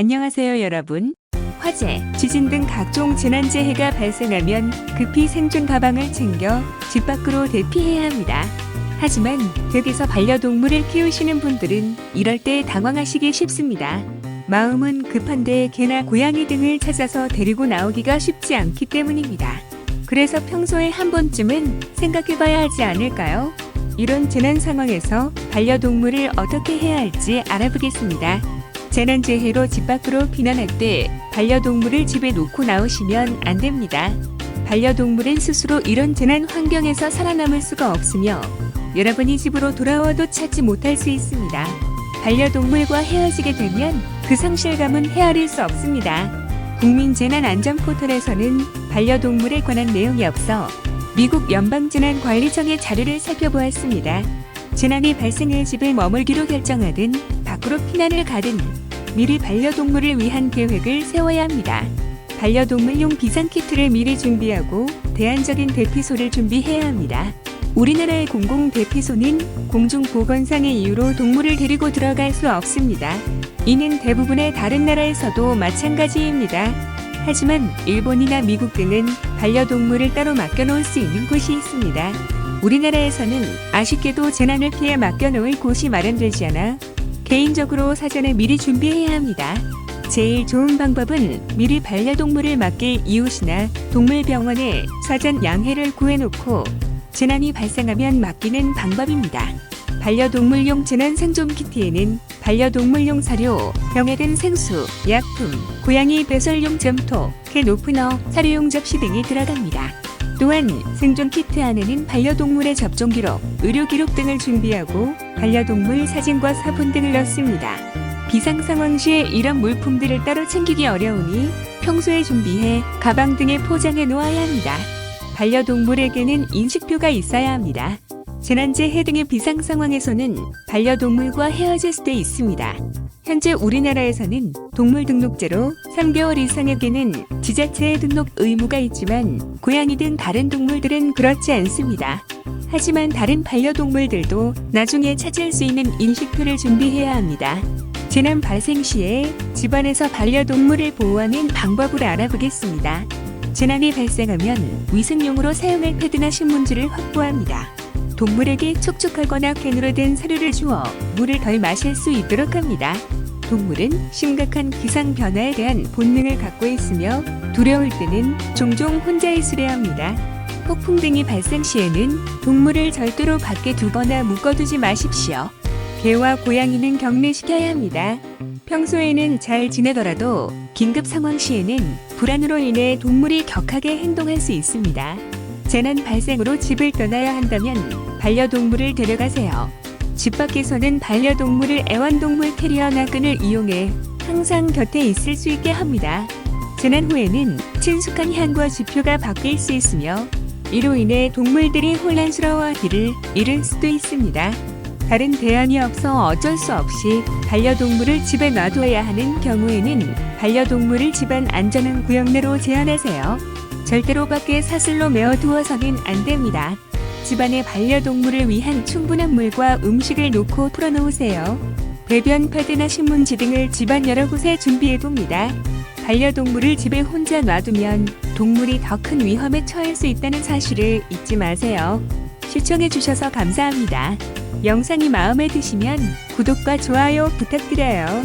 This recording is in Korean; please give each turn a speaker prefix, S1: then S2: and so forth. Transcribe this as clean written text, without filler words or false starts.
S1: 안녕하세요 여러분. 화재, 지진 등 각종 재난재해가 발생하면 급히 생존 가방을 챙겨 집 밖으로 대피해야 합니다. 하지만 댁에서 반려동물을 키우시는 분들은 이럴 때 당황하시기 쉽습니다. 마음은 급한데 개나 고양이 등을 찾아서 데리고 나오기가 쉽지 않기 때문입니다. 그래서 평소에 한 번쯤은 생각해봐야 하지 않을까요? 이런 재난 상황에서 반려동물을 어떻게 해야 할지 알아보겠습니다. 재난재해로 집 밖으로避難할 때 반려동물을 집에 놓고 나오시면 안 됩니다. 반려동물은 스스로 이런 재난 환경에서 살아남을 수가 없으며 여러분이 집으로 돌아와도 찾지 못할 수 있습니다. 반려동물과 헤어지게 되면 그 상실감은 헤아릴 수 없습니다. 국민재난안전포털에서는 반려동물에 관한 내용이 없어 미국 연방재난관리청의 자료를 살펴보았습니다. 재난이 발생해 집에 머물기로 결정하든 밖으로 피난을 가든 미리 반려동물을 위한 계획을 세워야 합니다. 반려동물용 비상키트를 미리 준비하고 대안적인 대피소를 준비해야 합니다. 우리나라의 공공대피소는 공중보건상의 이유로 동물을 데리고 들어갈 수 없습니다. 이는 대부분의 다른 나라에서도 마찬가지입니다. 하지만 일본이나 미국 등은 반려동물을 따로 맡겨놓을 수 있는 곳이 있습니다. 우리나라에서는 아쉽게도 재난을 피해 맡겨놓을 곳이 마련되지 않아 개인적으로 사전에 미리 준비해야 합니다. 제일 좋은 방법은 미리 반려동물을 맡길 이웃이나 동물병원에 사전 양해를 구해놓고 재난이 발생하면 맡기는 방법입니다. 반려동물용 재난생존키트에는 반려동물용 사료, 병에 든 생수, 약품, 고양이 배설용 점토, 캔 오프너, 사료용 접시 등이 들어갑니다. 또한 생존키트 안에는 반려동물의 접종 기록, 의료 기록 등을 준비하고 반려동물 사진과 사본 등을 넣습니다. 비상상황 시에 이런 물품들을 따로 챙기기 어려우니 평소에 준비해 가방 등에 포장해 놓아야 합니다. 반려동물에게는 인식표가 있어야 합니다. 재난재해 등의 비상상황에서는 반려동물과 헤어질 수도 있습니다. 현재 우리나라에서는 동물등록제로 3개월 이상에게는 지자체에 등록 의무가 있지만 고양이 등 다른 동물들은 그렇지 않습니다. 하지만 다른 반려동물들도 나중에 찾을 수 있는 인식표를 준비해야 합니다. 재난 발생 시에 집안에서 반려동물을 보호하는 방법을 알아보겠습니다. 재난이 발생하면 위생용으로 사용할 패드나 신문지를 확보합니다. 동물에게 촉촉하거나 캔으로 된 사료를 주어 물을 덜 마실 수 있도록 합니다. 동물은 심각한 기상 변화에 대한 본능을 갖고 있으며 두려울 때는 종종 혼자 있으려 합니다. 폭풍 등이 발생 시에는 동물을 절대로 밖에 두거나 묶어두지 마십시오. 개와 고양이는 격리시켜야 합니다. 평소에는 잘 지내더라도 긴급 상황 시에는 불안으로 인해 동물이 격하게 행동할 수 있습니다. 재난 발생으로 집을 떠나야 한다면 반려동물을 데려가세요. 집 밖에서는 반려동물을 애완동물 캐리어 나그네를 이용해 항상 곁에 있을 수 있게 합니다. 재난 후에는 친숙한 향과 지표가 바뀔 수 있으며 이로 인해 동물들이 혼란스러워하기를 잃을 수도 있습니다. 다른 대안이 없어 어쩔 수 없이 반려동물을 집에 놔둬야 하는 경우에는 반려동물을 집안 안전한 구역 내로 제한하세요. 절대로 밖에 사슬로 메어두어서는 안 됩니다. 집안에 반려동물을 위한 충분한 물과 음식을 놓고 풀어놓으세요. 배변 패드나 신문지 등을 집안 여러 곳에 준비해둡니다. 반려동물을 집에 혼자 놔두면 동물이 더 큰 위험에 처할 수 있다는 사실을 잊지 마세요. 시청해주셔서 감사합니다. 영상이 마음에 드시면 구독과 좋아요 부탁드려요.